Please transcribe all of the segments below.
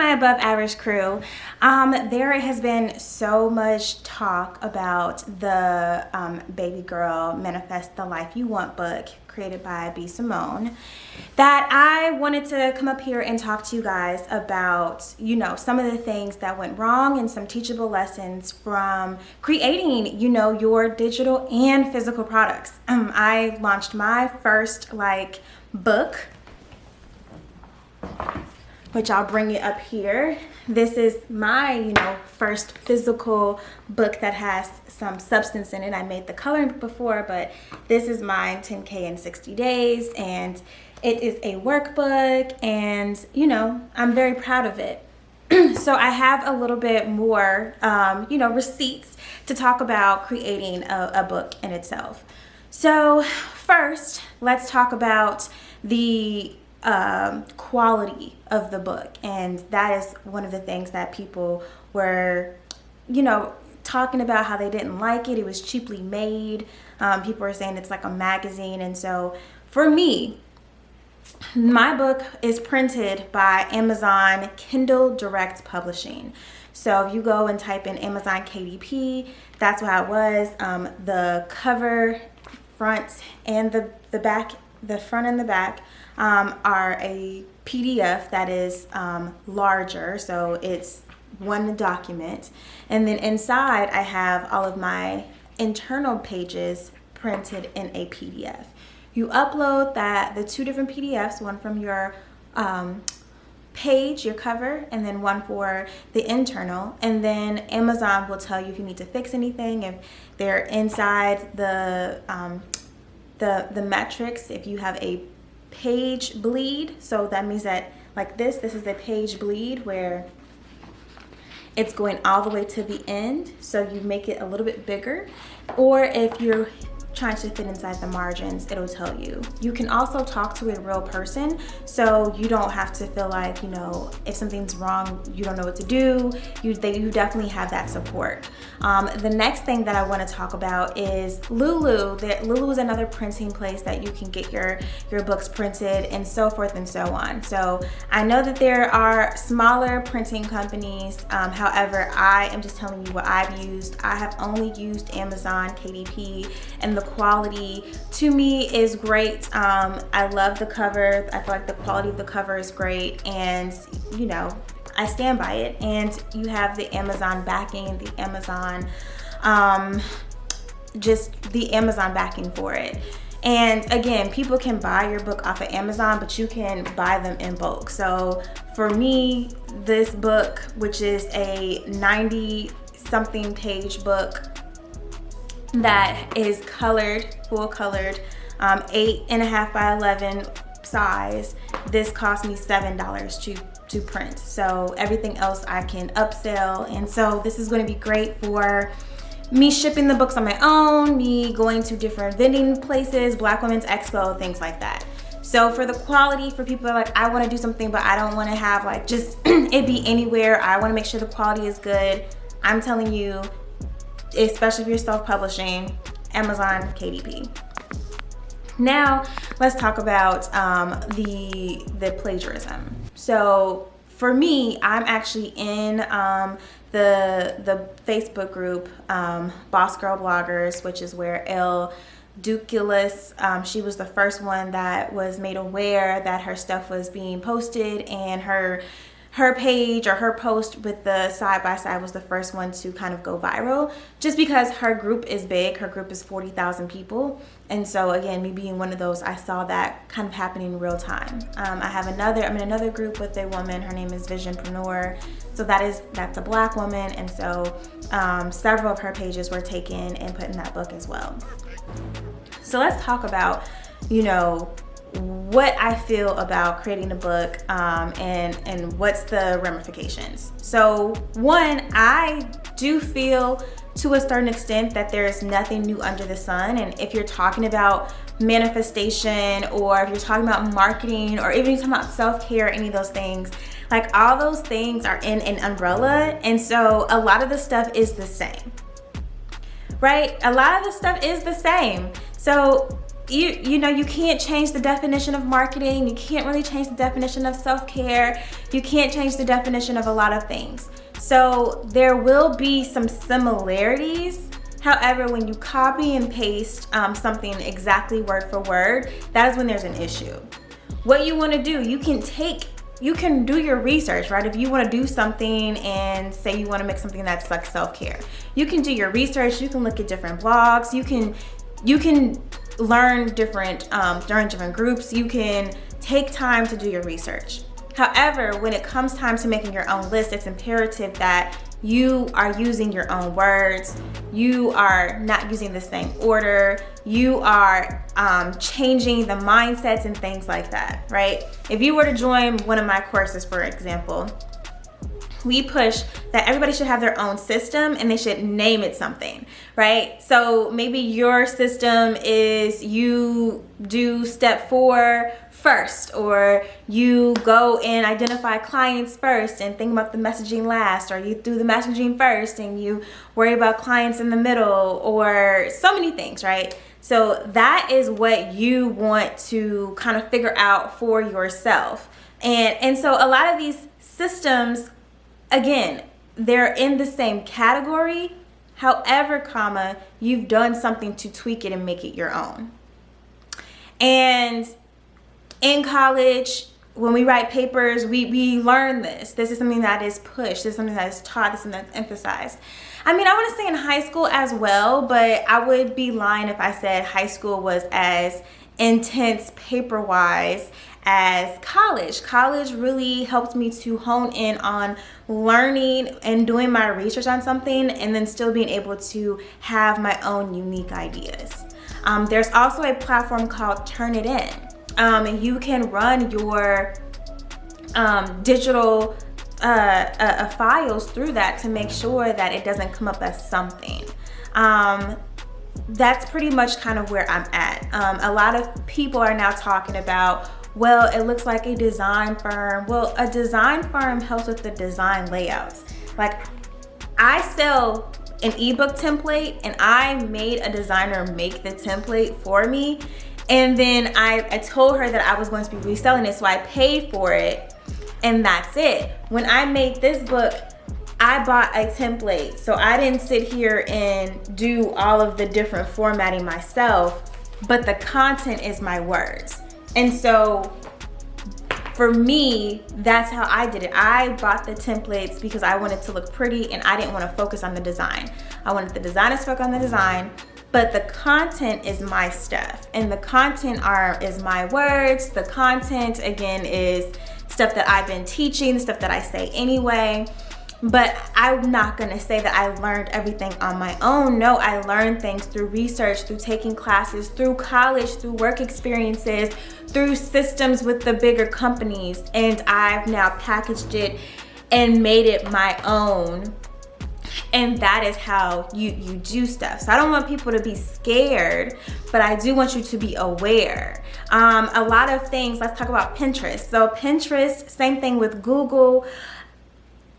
my above average crew. There has been so much talk about the Baby Girl Manifest the Life You Want book created by Simone that I wanted to come up here and talk to you guys about, you know, some of the things that went wrong and some teachable lessons from creating, you know, your digital and physical products. I launched my first book, which I'll bring it up here. This is my, you know, first physical book that has some substance in it. I made the coloring book before, but this is mine, 10K in 60 days. And it is a workbook and, you know, I'm very proud of it. So I have a little bit more, you know, receipts to talk about creating a book in itself. So first, let's talk about the quality of the book, and that is one of the things that people were, you know, talking about how they didn't like it. It was cheaply made. People were saying it's like a magazine. And so for me, my book is printed by Amazon Kindle Direct Publishing. So if you go and type in Amazon KDP, that's how it was. The cover, front, and the back, the front and the back are a PDF that is larger, so it's one document. And then inside I have all of my internal pages printed in a PDF. You upload the two different PDFs, one from your page, your cover, and then one for the internal. And then Amazon will tell you if you need to fix anything, if they're inside the metrics, if you have a page bleed. So that means that like this is the page bleed where it's going all the way to the end, so you make it a little bit bigger. Or if you're trying to fit inside the margins, it'll tell you. You can also talk to a real person, so you don't have to feel like, you know, if something's wrong, you don't know what to do. You definitely have that support. The next thing that I want to talk about is Lulu. Lulu is another printing place that you can get your books printed, and so forth and so on. So I know that there are smaller printing companies. However, I am just telling you what I've used. I have only used Amazon KDP, and the quality to me is great. I love the cover. I feel like the quality of the cover is great, and you know, I stand by it. And you have the Amazon backing, the Amazon just the Amazon backing for it. And again, people can buy your book off of Amazon, but you can buy them in bulk. So for me, this book, which is a 90 something page book that is colored, full colored, 8.5 by 11 size, this cost me $7 to print. So everything else I can upsell. And so this is going to be great for me shipping the books on my own, me going to different vending places, Black Women's Expo, things like that. So for the quality, for people that are like, I want to do something, but I don't want to have like just it be anywhere. I want to make sure the quality is good. I'm telling you, especially if you're self-publishing, Amazon KDP. Now let's talk about the plagiarism. So for me, I'm actually in the Facebook group Boss Girl Bloggers, which is where Elle Duculus, she was the first one that was made aware that her stuff was being posted, and her page or her post with the side-by-side was the first one to kind of go viral, just because her group is big. Her group is 40,000 people. And so again, me being one of those, I saw that kind of happening in real time. I'm in another group with a woman. Her name is Visionpreneur. So that's a Black woman. And so several of her pages were taken and put in that book as well. So let's talk about, you know, what I feel about creating a book and what's the ramifications. So one, I do feel to a certain extent that there's nothing new under the sun. And if you're talking about manifestation, or if you're talking about marketing, or even if you're talking about self-care, any of those things, like all those things are in an umbrella. And so a lot of the stuff is the same, right? A lot of the stuff is the same. So you know, you can't change the definition of marketing. You can't really change the definition of self-care. You can't change the definition of a lot of things. So there will be some similarities. However, when you copy and paste something exactly word for word, that is when there's an issue. What you want to do, you can do your research, right? If you want to do something and say you want to make something that's like self-care, you can do your research. You can look at different blogs. You can learn different during different groups. You can take time to do your research. However, when it comes time to making your own list, it's imperative that you are using your own words. You are not using the same order. You are changing the mindsets and things like that, right? If you were to join one of my courses, for example, we push that everybody should have their own system and they should name it something, right? So maybe your system is you do step 4 first, or you go and identify clients first and think about the messaging last, or you do the messaging first and you worry about clients in the middle, or so many things, right? So that is what you want to kind of figure out for yourself. And so a lot of these systems, again, they're in the same category. However, you've done something to tweak it and make it your own. And in college, when we write papers, we learn this. This is something that is pushed. This is something that is taught. This is something that's emphasized. I mean, I want to say in high school as well, but I would be lying if I said high school was as intense paper-wise as college. College really helped me to hone in on learning and doing my research on something, and then still being able to have my own unique ideas. There's also a platform called Turnitin. And you can run your digital files through that to make sure that it doesn't come up as something. That's pretty much kind of where I'm at. A lot of people are now talking about, well, it looks like a design firm. Well, a design firm helps with the design layouts. Like, I sell an ebook template and I made a designer make the template for me. And then I told her that I was going to be reselling it, so I paid for it, and that's it. When I made this book, I bought a template, so I didn't sit here and do all of the different formatting myself, but the content is my words. And so for me, that's how I did it. I bought the templates because I wanted to look pretty and I didn't want to focus on the design. I wanted the designers to focus on the design, but the content is my stuff, and the content is my words. The content, again, is stuff that I've been teaching, stuff that I say anyway. But I'm not gonna say that I learned everything on my own. No, I learned things through research, through taking classes, through college, through work experiences, through systems with the bigger companies, and I've now packaged it and made it my own. And that is how you do stuff. So I don't want people to be scared, but I do want you to be aware. A lot of things, let's talk about Pinterest. So Pinterest, same thing with Google.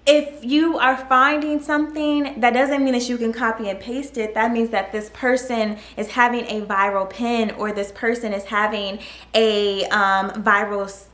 If you are finding something, that doesn't mean that you can copy and paste it. That means that this person is having a viral pin, or this person is having a viral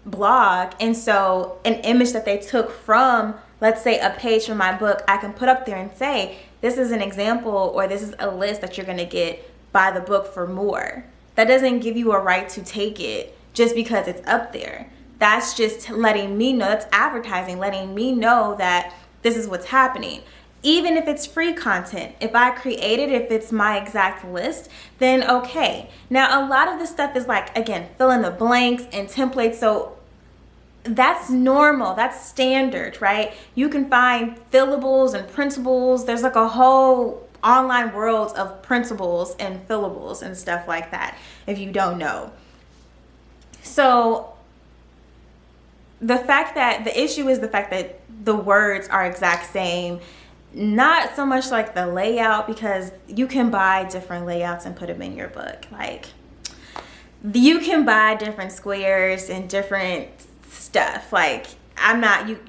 blog. And so an image that they took from, let's say, a page from my book, I can put up there and say, this is an example, or this is a list that you're gonna get, buy the book for more. That doesn't give you a right to take it just because it's up there. That's just letting me know, that's advertising, letting me know that this is what's happening. Even if it's free content, if I create it, if it's my exact list, then okay. Now, a lot of this stuff is like, again, fill in the blanks and templates. So that's normal, that's standard, right? You can find fillables and printables. There's like a whole online world of printables and fillables and stuff like that, if you don't know. So the issue is the fact that the words are exact same, not so much like the layout, because you can buy different layouts and put them in your book. Like, you can buy different squares and different stuff. Like,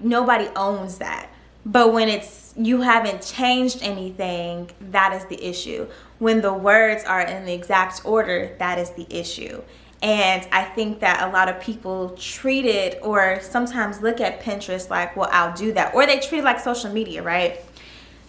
nobody owns that. But when you haven't changed anything, that is the issue. When the words are in the exact order, that is the issue. And I think that a lot of people treat it, or sometimes look at Pinterest like, well, I'll do that. Or they treat it like social media, right?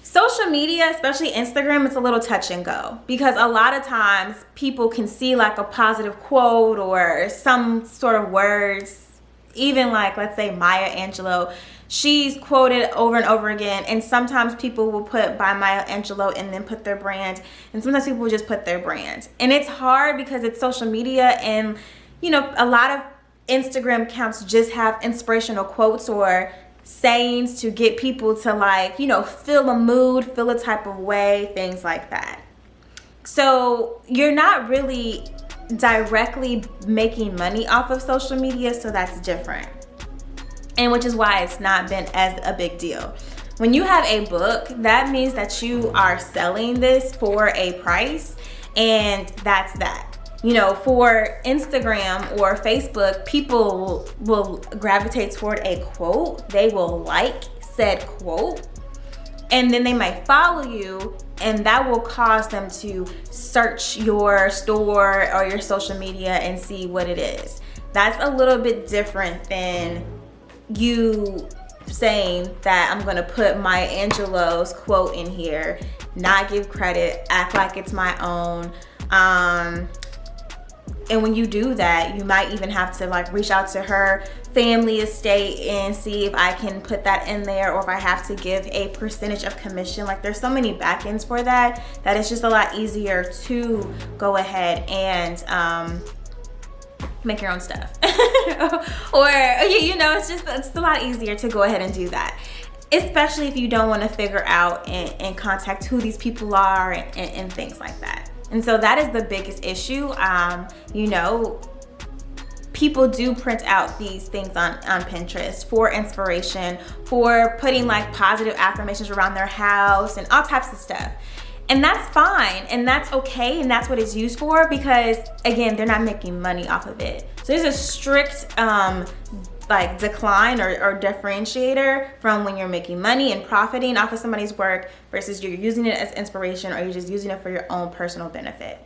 Social media, especially Instagram, it's a little touch and go, because a lot of times people can see like a positive quote or some sort of words, even like, let's say Maya Angelou, she's quoted over and over again, and sometimes people will put by Maya Angelou and then put their brand, and sometimes people will just put their brand. And it's hard because it's social media, and you know, a lot of Instagram accounts just have inspirational quotes or sayings to get people to, like, you know, feel a mood, feel a type of way, things like that. So you're not really directly making money off of social media, so that's different. And which is why it's not been as a big deal. When you have a book, that means that you are selling this for a price, and that's that. You know, for Instagram or Facebook, people will gravitate toward a quote. They will like said quote, and then they might follow you, and that will cause them to search your store or your social media and see what it is. That's a little bit different than you saying that I'm gonna put Maya Angelou's quote in here, not give credit, act like it's my own. And when you do that, you might even have to like reach out to her family estate and see if I can put that in there, or if I have to give a percentage of commission. Like, there's so many back ends for that it's just a lot easier to go ahead and make your own stuff. Or, you know, it's a lot easier to go ahead and do that, especially if you don't want to figure out and contact who these people are and things like that. And so that is the biggest issue. You know, people do print out these things on Pinterest for inspiration, for putting like positive affirmations around their house and all types of stuff. And that's fine, and that's okay, and that's what it's used for, because again, they're not making money off of it. So there's a strict like decline or differentiator from when you're making money and profiting off of somebody's work versus you're using it as inspiration, or you're just using it for your own personal benefit.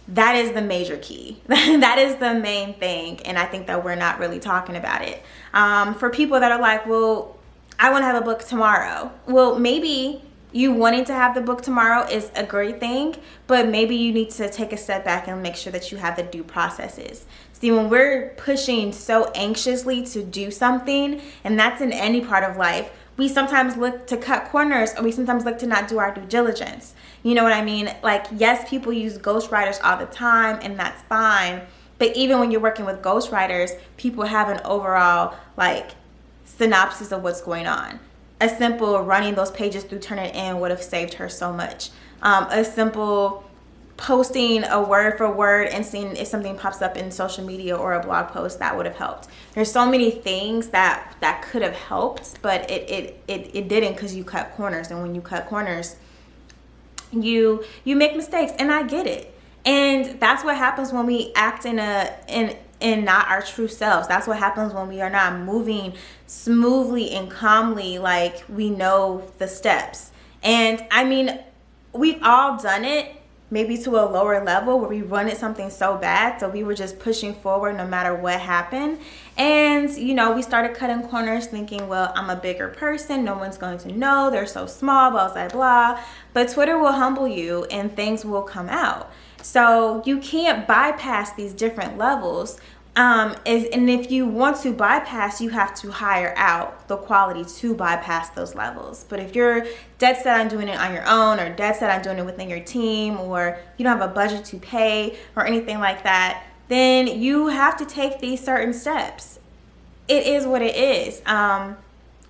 That is the major key. That is the main thing, and I think that we're not really talking about it. For people that are like, well, I want to have a book tomorrow. Well, maybe you wanting to have the book tomorrow is a great thing, but maybe you need to take a step back and make sure that you have the due processes. See, when we're pushing so anxiously to do something, and that's in any part of life, we sometimes look to cut corners, or we sometimes look to not do our due diligence. You know what I mean? Like, yes, people use ghostwriters all the time, and that's fine. But even when you're working with ghostwriters, people have an overall like synopsis of what's going on. A simple running those pages through Turnitin would have saved her so much. A simple posting a word for word and seeing if something pops up in social media or a blog post, that would have helped. There's so many things that could have helped, but it didn't, because you cut corners. And when you cut corners, you make mistakes, and I get it. And that's what happens when we act in not our true selves. That's what happens when we are not moving smoothly and calmly, like we know the steps. And I mean, we've all done it, maybe to a lower level, where we wanted something so bad, so we were just pushing forward no matter what happened. And you know, we started cutting corners thinking, well, I'm a bigger person, no one's going to know, they're so small, blah blah blah. But Twitter will humble you, and things will come out. So you can't bypass these different levels. And if you want to bypass, you have to hire out the quality to bypass those levels. But if you're dead set on doing it on your own, or dead set on doing it within your team, or you don't have a budget to pay or anything like that, then you have to take these certain steps. It is what it is.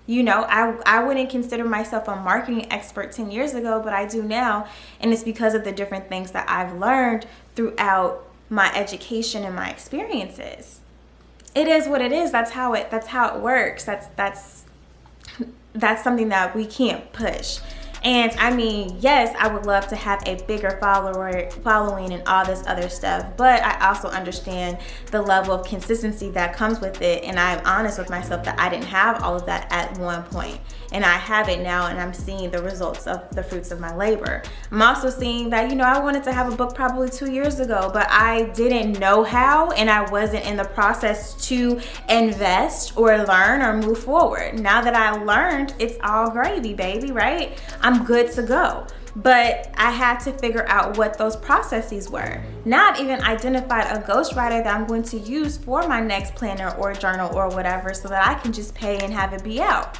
You know, I wouldn't consider myself a marketing expert 10 years ago, but I do now. And it's because of the different things that I've learned throughout my education and my experiences. It is what it is. That's how it works. That's something that we can't push. And I mean, yes, I would love to have a bigger following and all this other stuff, but I also understand the level of consistency that comes with it. And I'm honest with myself that I didn't have all of that at one point, and I have it now, and I'm seeing the results of the fruits of my labor. I'm also seeing that, I wanted to have a book probably 2 years ago, but I didn't know how, and I wasn't in the process to invest or learn or move forward. Now that I learned, it's all gravy, baby, right? I'm good to go. But I had to figure out what those processes were. Not even identified a ghostwriter that I'm going to use for my next planner or journal or whatever, so that I can just pay and have it be out.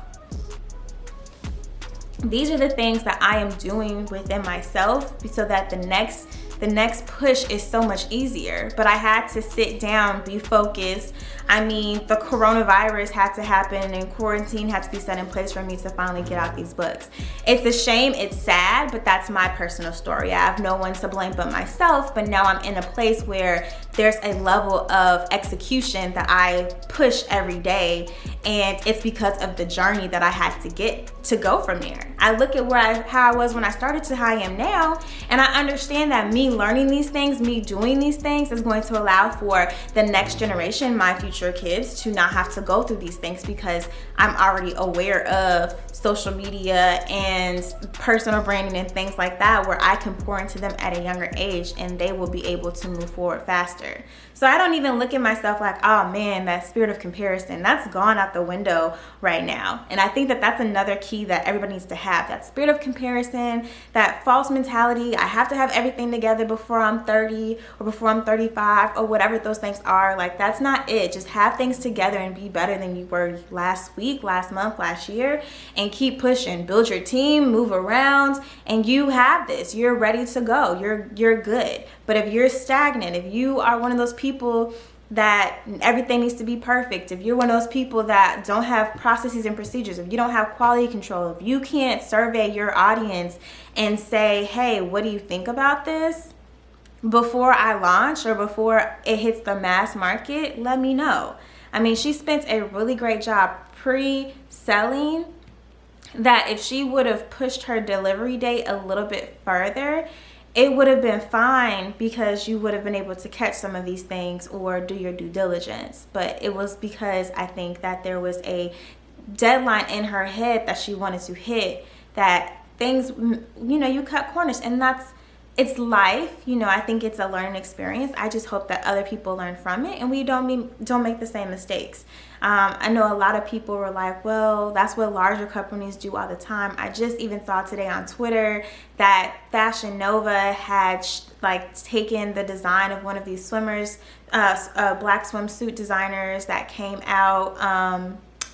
These are the things that I am doing within myself so that the next push is so much easier. But I had to sit down, be focused. I mean, the coronavirus had to happen and quarantine had to be set in place for me to finally get out these books. It's a shame, it's sad, but that's my personal story. I have no one to blame but myself, but now I'm in a place where there's a level of execution that I push every day, and it's because of the journey that I had to get to go from there. I look at how I was when I started to how I am now, and I understand that me learning these things, me doing these things is going to allow for the next generation, my future kids, to not have to go through these things, because I'm already aware of social media and personal branding and things like that, where I can pour into them at a younger age and they will be able to move forward faster. So I don't even look at myself like, oh man, that spirit of comparison, that's gone out the window right now. And I think that that's another key that everybody needs to have, that spirit of comparison, that false mentality. I have to have everything together before I'm 30 or before I'm 35 or whatever those things are. Like, that's not it. Just have things together and be better than you were last week, last month, last year, and keep pushing. Build your team, move around, and you have this. You're ready to go. You're good. But if you're stagnant, if you are one of those people that everything needs to be perfect, if you're one of those people that don't have processes and procedures, if you don't have quality control, if you can't survey your audience and say, hey, what do you think about this before I launch or before it hits the mass market, let me know. I mean, she spent a really great job pre-selling that if she would have pushed her delivery date a little bit further, it would have been fine, because you would have been able to catch some of these things or do your due diligence. But it was because I think that there was a deadline in her head that she wanted to hit, that things, you cut corners, and it's life. I think it's a learning experience. I just hope that other people learn from it and we don't make the same mistakes. I know a lot of people were like, well, that's what larger companies do all the time. I just even saw today on Twitter that Fashion Nova had taken the design of one of these swimmers, black swimsuit designers that came out,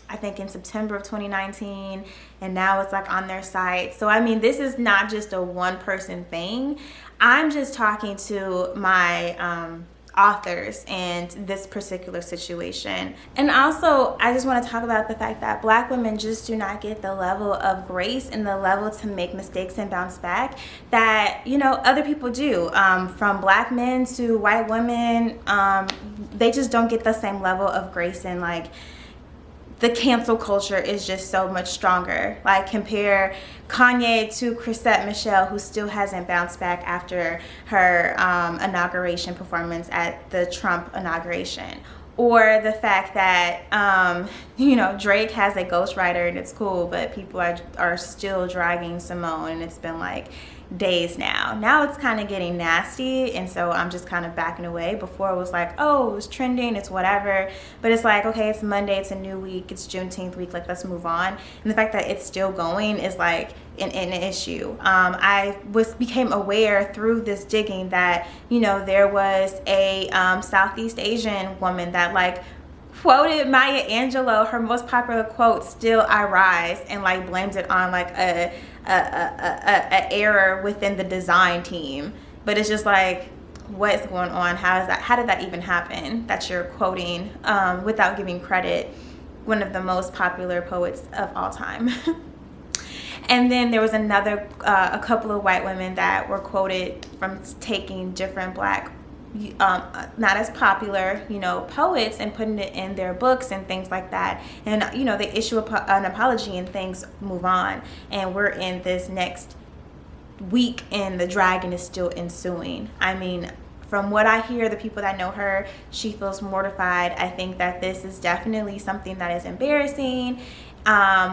I think in September of 2019, and now it's on their site. So I mean, this is not just a one person thing. I'm just talking to my authors and this particular situation. And also, I just want to talk about the fact that Black women just do not get the level of grace and the level to make mistakes and bounce back that other people do. From Black men to white women, they just don't get the same level of grace, and the cancel culture is just so much stronger. Compare Kanye to Chrisette Michele, who still hasn't bounced back after her inauguration performance at the Trump inauguration. Or the fact that, Drake has a ghostwriter and it's cool, but people are still dragging Simone, and it's been days now. Now it's kind of getting nasty, and so I'm just kind of backing away. Before it was oh, it was trending, it's whatever, but it's okay, it's Monday, it's a new week, it's Juneteenth week, let's move on. And the fact that it's still going is an issue. I became aware through this digging that there was a Southeast Asian woman that quoted Maya Angelou, her most popular quote, "Still I rise," and blamed it on a error within the design team. But it's just what's going on? How did that even happen, that you're quoting without giving credit one of the most popular poets of all time? And then there was a couple of white women that were quoted from taking different Black not as popular, you know, poets and putting it in their books and things like that. And, you know, they issue an apology and things move on. And we're in this next week and the dragging is still ensuing. I mean, from what I hear, the people that know her, she feels mortified. I think that this is definitely something that is embarrassing.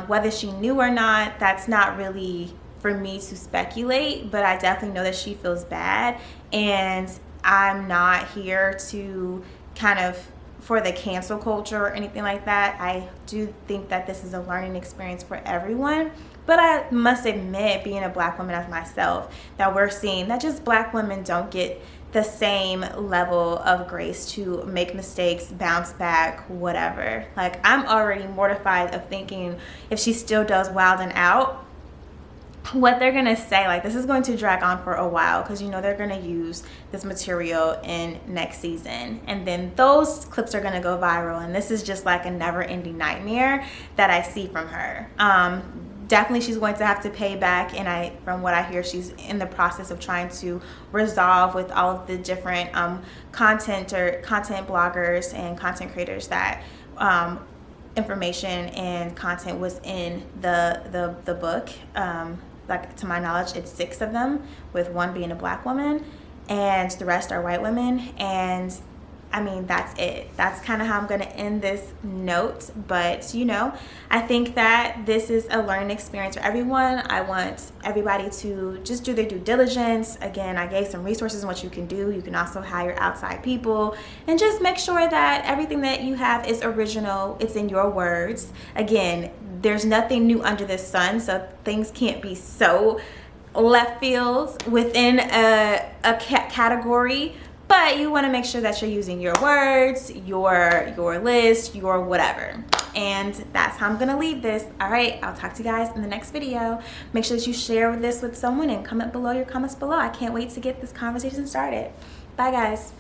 Whether she knew or not, that's not really for me to speculate, but I definitely know that she feels bad. And I'm not here to kind of for the cancel culture or anything like that. I do think that this is a learning experience for everyone. But I must admit, being a black woman as myself, that we're seeing that just black women don't get the same level of grace to make mistakes, bounce back, whatever. Like, I'm already mortified of thinking if she still does Wild and Out, what they're gonna say. Like, this is going to drag on for a while because, you know, they're gonna use this material in next season, and then those clips are gonna go viral, and this is just like a never-ending nightmare that I see from her. Definitely she's going to have to pay back, and from what I hear, she's in the process of trying to resolve with all of the different content bloggers and content creators that information and content was in the book. Like, to my knowledge, it's 6 of them, with 1 being a black woman and the rest are white women. And I mean, that's it. That's kind of how I'm going to end this note. But, you know, I think that this is a learning experience for everyone. I want everybody to just do their due diligence. Again, I gave some resources on what you can do. You can also hire outside people and just make sure that everything that you have is original. It's in your words. Again, there's nothing new under the sun, so things can't be so left field within a category. But you want to make sure that you're using your words, your list, your whatever. And that's how I'm going to leave this. All right, I'll talk to you guys in the next video. Make sure that you share this with someone and comment below your comments below. I can't wait to get this conversation started. Bye, guys.